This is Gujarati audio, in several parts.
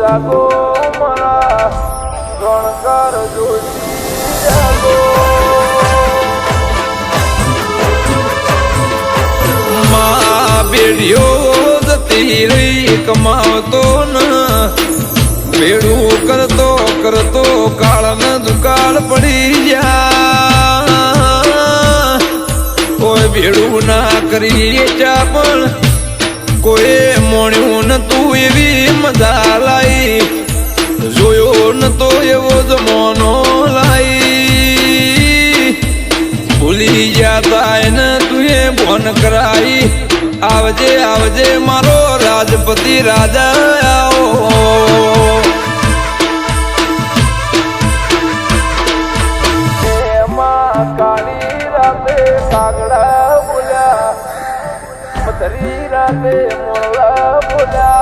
જાગો મારા ગણકાર જોડી જાગો માં બેડીઓ જતી રહી કમાવતો ન ભેડું કરતો કરતો કાળ ન દુકાળ પડી જા કોઈ ભેડું ના કરી જા પણ કોઈ મોણ્યું નતું એવી મજા લાઈ જોયો નતો એવો જમાનો લાઈ ભૂલી જતા ને તું એ ફોન કરાઈ આવજે આવજે મારો રાજપતિ રાજા આવો કાળી રાતે કાગડા બોલ્યા મધરી રાતે મોળા બોલ્યા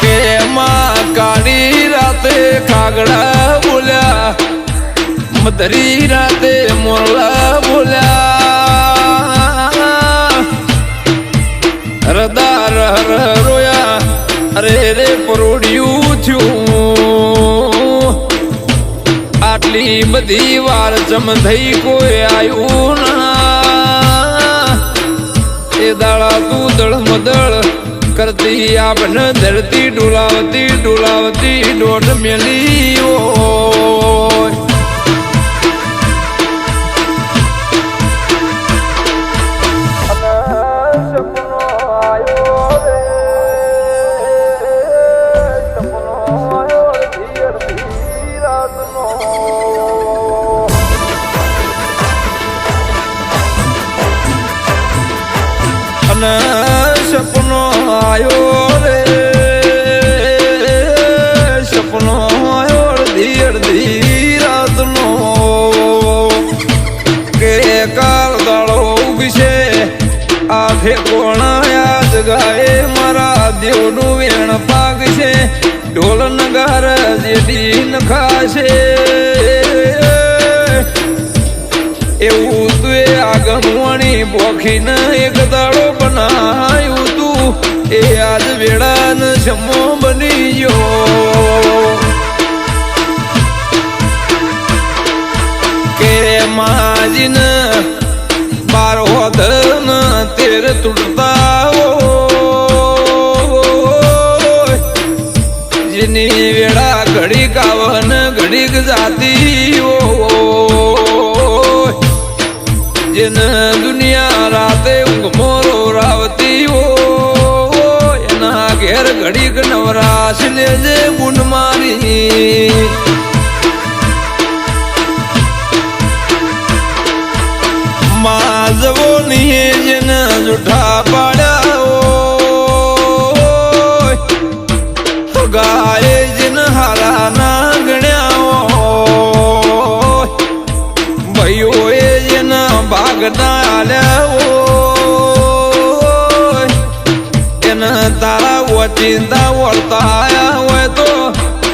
કે માં કાળી રાતે કાગડા બોલ્યા મધરી રાતે મોળા બોલ્યા હરદા રહ રોયા અરે રે પરોડિયું થયું આટલી બધી વાર જમ થઈ કોઈ આવ્યું ના એ દાડા તું દળમદળ કરતી આપને ધરતી ડોલાવતી ડોલાવતી દોઢ મેલી હોય સપનો આયો રે સપનો આયો અડધી અડધી રાતનો કે કાલ દાડો ઉગશે આ ફેકોણા યાદ ગાય મારા દેવનું વેણ પાકશે ઢોલ નગાર જેડી નખાશે એવું તું આગમવાણી પોખીને એક દાડો બનાયું તું એ આજ વેળા ને જમો બની ગયો કે માજીને 12 હોદન 13 તૂટતા જેની વેળા ઘડીક આવન ઘડીક જાતી જેન દુનિયા રાતે ઊંઘ મોરો રાવતી હોય એના ઘેર ઘડીક નવરાશ લેજે ગુણ મારી માજવો ની જેન જૂઠા પાડ્યા ગાય જેન હારા ના ગણ્યા ભાઈઓ ભાગ ના આલ્યા એને તારા ઓચિંતા વળતા આયા હોય તો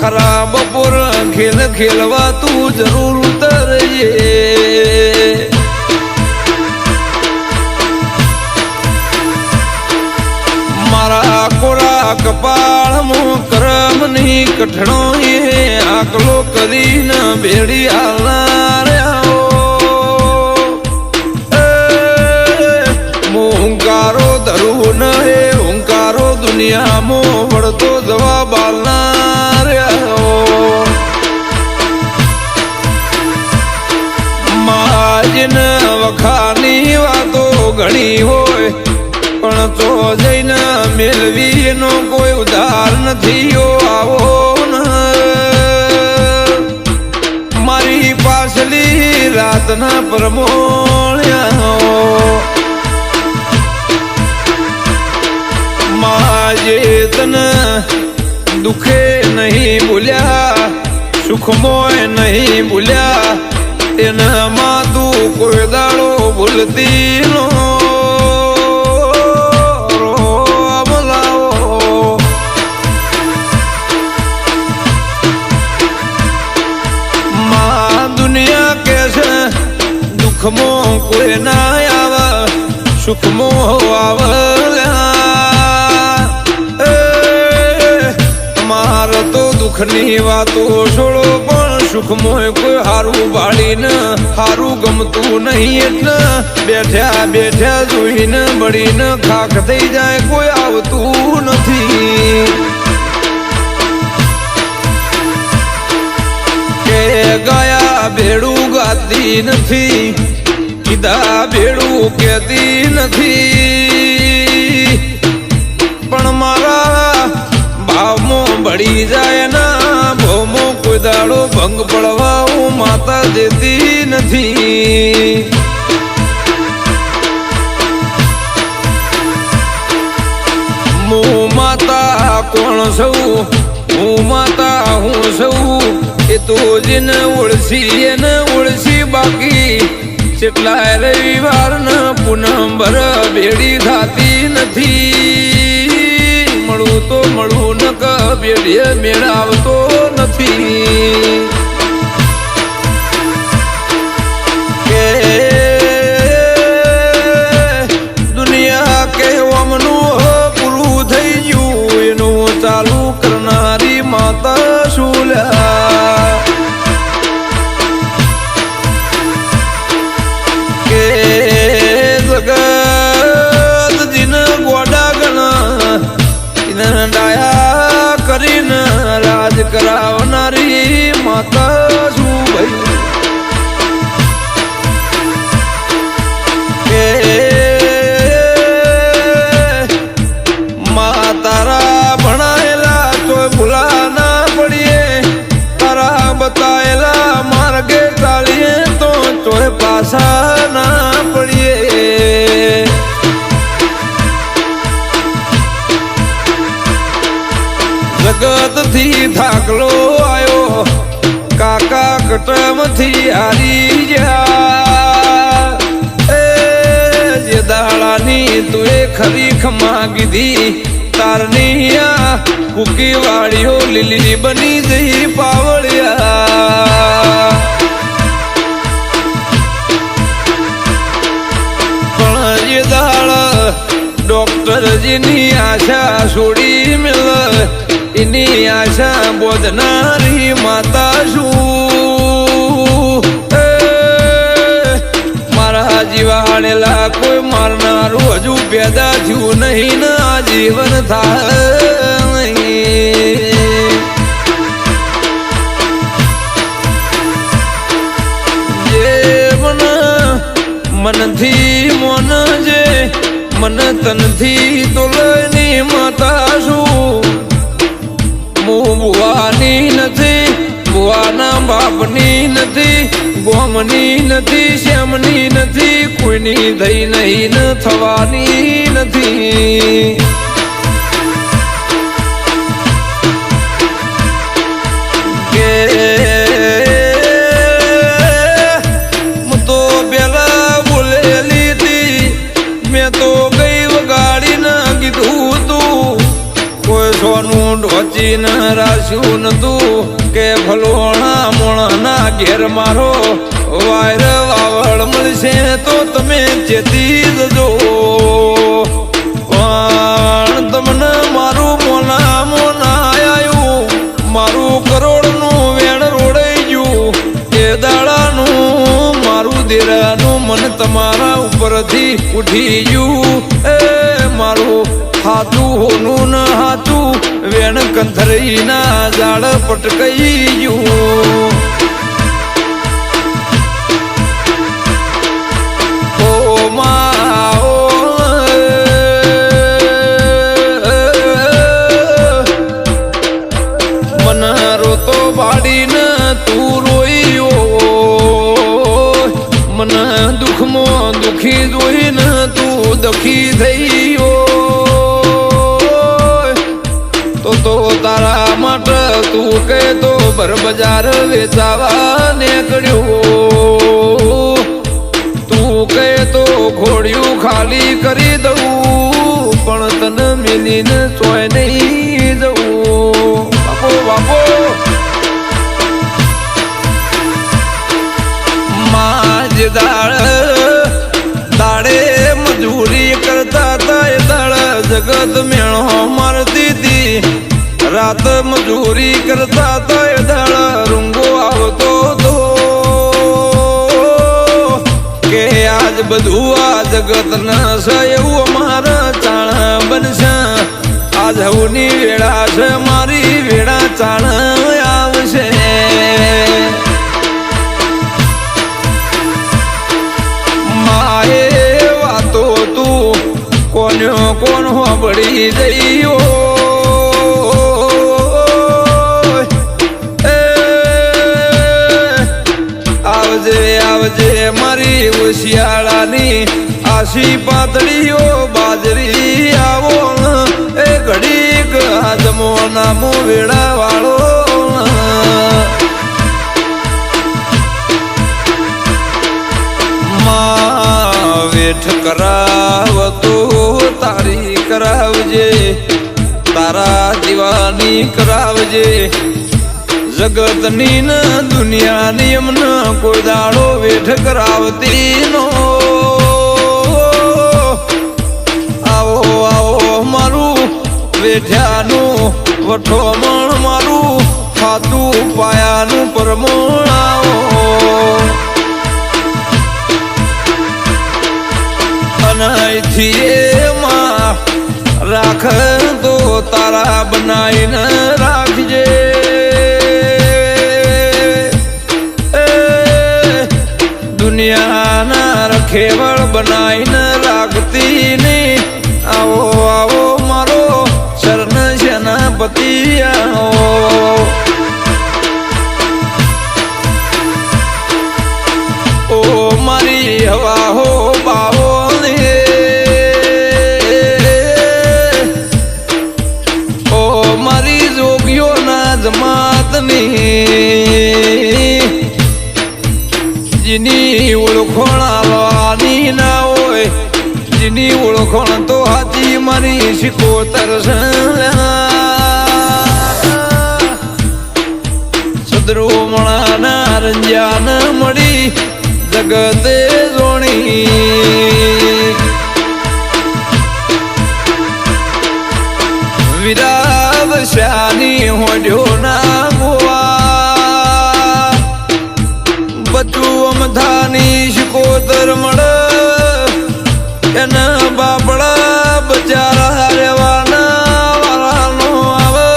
ખરા બપોર ખેલ ખેલવા તું જરૂર ઉતરજે મારા કોરા કપાળમાં કરમની કઠણો એ આકલો કરીને ભેડી હાલનાર ઓંકારો ધરું ન હે ઓંકારો દુનિયામાં વળતો જવાબ આલનાર માજીન વખાની વાતો ઘણી હોય પણ તો જઈને મેળવી એનો કોઈ ઉધાર નથી આવો મારી પાછલી રાતના પરમોણ્યા માજે તને દુખે નહીં ભૂલ્યા સુખમોય નહીં ભૂલ્યા એનામાં તું કોઈ દાડો ભૂલતી નો માં દુનિયા કે છે દુઃખમાં કોઈ ના આવે સુખમો માર તો દુઃખની વાતો છોડો પણ સુખમોય કોઈ હારું વાળીને હારું ગમતું નહીં એટલે બેઠ્યા બેઠ્યા જોઈને બળીને ખાખ થઈ જાય કોઈ આવતું નથી કે ગયા ભેડું ગાતી નથી કીધા ભેડું કહેતી નથી પણ મારા ભાવમાં બળી જાય ના ભોમો કોઈ દાડો ભંગ પડવા હું માતા દેતી નથી હું માતા કોણ સૌ હું માતા હું સૌ એ તો જેને ઓળસી એને ઓળસી બાકી કેટલાય રવિવાર ને પૂનમ ભર ભેડી થાતી નથી મળું તો મળું ન ક ભેડીએ મેળાવતો નથી કે દુનિયા કહેવામનું પૂરું થઈ ગયું એનું ચાલુ કરનારી માતા શુલ્યા કે જગત જીન ગોડા ગણા એને ડાયા કરીને રાજ કરાવનારી માતા શું ભાઈ કે મા તારા ભણાયેલા તોય ભૂલા ના પડીએ તારા બતાયેલા માર્ગે ચાલીએ તો તોય પાછા ના પડીએ જગત થી થાકલો આયો કાકા કટમથી હારી જા જે દાડાની તુએ ખરી ખમા કીધી તારની આ કુકી વાળીઓ લીલી બની જઈ પાવળિયા પણ જે દાળ ડોક્ટરજીની આશા છોડી મેળ એની આશા બોધનારી માતા શું મારા જીવાડેલા કોઈ મારનારું હજુ પેદા થયું નહીં ને આ જીવન થાય જે મનથી મોન જે મન તનથી તોલની માતા શું હું ભુવાની નથી ભુવાના બાપની નથી ગોમની નથી શ્યામની નથી કોઈની થઈ નહીં થવાની નથી કે હું તો પેલા બોલેલી હતી મેં તો ગઈ વગાડીને કીધું તું કોઈ સોનું ઢોચી ન રાખ્યું નતું કે ફલોણા મોણા ઘેર મારો વાયર વાવળ મળશે તો તમે ચેતી જજો પણ તમને મારું મોના મોના આવ્યું મારું કરોડનું વેણ રોડાઈ ગયું એ દાડાનું મારું દેરાનું મન તમારા ઉપરથી ઉઠી ગયું એ મારું હાથું હોનું ન હાથું વેણ કંથરી ના ઝાડ પટકાઈ ગયું ઓ મા ઓ મન રોતો બાડીને તું રોયો મન દુઃખમાં દુઃખી જોઈને તું દખી થયો તો તારા માટે તું કે તો ભર બજાર વેચાવા નીકળ્યો તું કે તો ઘોડિયું ખાલી કરી દઉં પણ તને મિલીને ચોય નહીં જવું બાપો બાપો માં જ દાડે મજૂરી જગત મેળો મારતી હતી રાત મજૂરી કરતા તો એ દળ રૂંગો આવતો તો કે આજ બધું આ જગત ન છે એવું અમારા ચાણ બનશે આજ હવની વેળા છે મારી વેળા ચાણ આવશે માએ વાતો તું કોન્યો કોણ હોબળી જઈયો આવજે આવજે મારી ઉશિયાળાની આશી પાતળીઓ બાજરી આવો એ ઘડીક હાજમો નામો વેળા વાળો વેઠ કરાવતો તારી કરાવજે તારા દીવાની કરાવજે જગતની ન દુનિયાની એમને કોઈ દાડો વેઠ કરાવતી નો આવો આવો મારું વેઠ્યાનું વઠોમણ મારું ખાતું પાયાનું પરમણ આવો અહીંથી એમાં રાખ તો તારા બનાવીને રાખજે દુનિયાના રખેવળ બનાવીને રાખતી ની આવો આવો મારો શરણ સેનાપતિ આવો ઓ મારી હવા હો બાવો જીની ઓળખોણ આલવાની ના હોય જીની ઓળખોણ તો હાથી મારી શિકોતર સદરોમણા રંજાન મળી જગતે જોણી વિરાવ શાની હોડ્યો ના ગોવા બચું અમથાની શિકોતર મળે એના બાપડા બચારા રેવાના વાળાનો આવે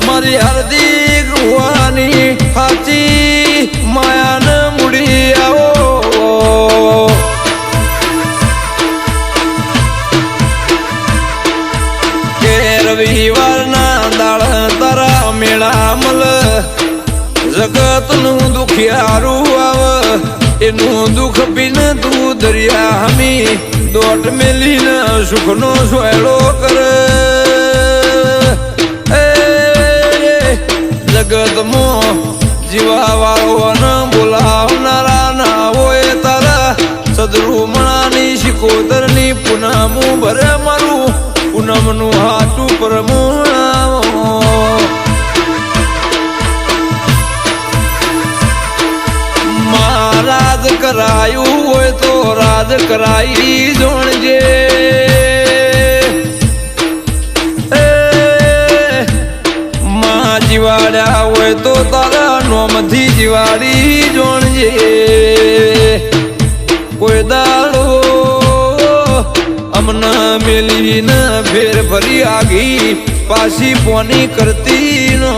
મારી હાર્દિક હોવાની હાચી માયાને મૂડી આવો કે રવિવારના દાળ તારા મેળા મલ જગતનું દુખિયારું આવે એનું દુઃખ પીને તું દરિયા હમી દોટ મેલીને સુખનો સોયડો કરે જગતમાં જીવા વાળો બોલાવનારા ના હોય તારા સદરૂમણાની શિકોતરની પૂનમું ભરે મારું પૂનમનું હાથું પરમુણાવો રાજ કરાયું હોય તો રાજ કરાઈ જોણજે માં જીવાડ્યા હોય તો તારા નોમથી જીવાડી જોણજે કોઈ દાડો અમને મેલીને ફેર ફરી આગી પાછી પોની કરતી નો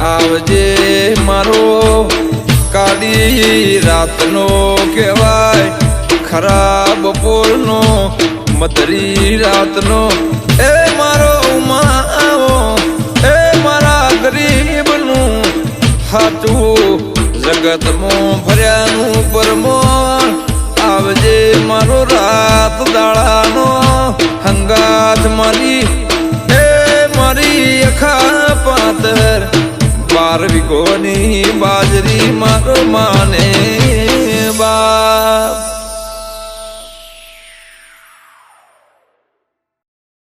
આવજે મારો કાળી રાતનો કહેવાય ખરાબ બપોરનો મધરી રાતનો એ મારો ઉમા આવો એ મારા ગરીબનું હાચું જગતમાં ફર્યાનું પરમોણ આવજે મારો રાત દાડાનો હંગાત મારી એ મારી અખા પાતર 12 વીઘોની બાજરી મારો માને